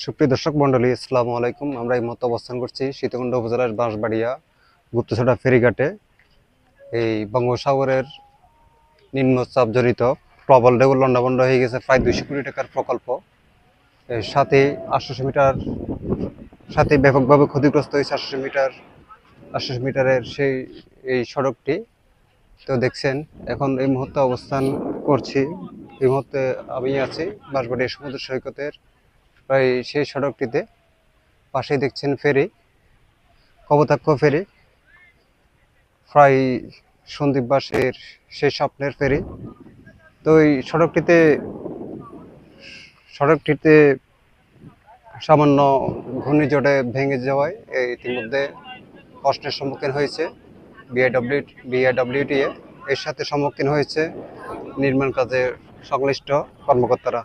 সুপ্রিয় দর্শক মন্ডলী, আসসালামু আলাইকুম। আমরা এই মুহূর্তে অবস্থান করছি সীতাকুণ্ড উপজেলার বাঁশবাড়িয়া গুপ্তছড়া ফেরিঘাটে। এই বঙ্গোপসাগরের নিম্নচাপজনিত প্রবল ঢেউ লন্ডভন্ড হয়ে গেছে প্রায় 200 কোটি টাকার প্রকল্প। এর সাথে 800 মিটার ব্যাপকভাবে ক্ষতিগ্রস্ত হয়েছে 800 মিটারের এই সড়কটি। তো দেখছেন, এখন এই মুহূর্তে অবস্থান করছি। এই মুহূর্তে আমি আছি বাঁশবাড়িয়া সমুদ্র সৈকতের প্রায় সেই সড়কটিতে। পাশেই দেখছেন ফেরি, কপোতাক্ষ ফেরি, প্রায় সন্দ্বীপবাসীর সেই স্বপ্নের ফেরি। তো এই সড়কটিতে সামান্য ঘূর্ণিঝড়ে ভেঙে যাওয়ায় ইতিমধ্যে কষ্টের সম্মুখীন হয়েছে বিআইডব্লিউটিএ। এর সাথে সম্মুখীন হয়েছে নির্মাণ কাজে সংশ্লিষ্ট কর্মকর্তারা।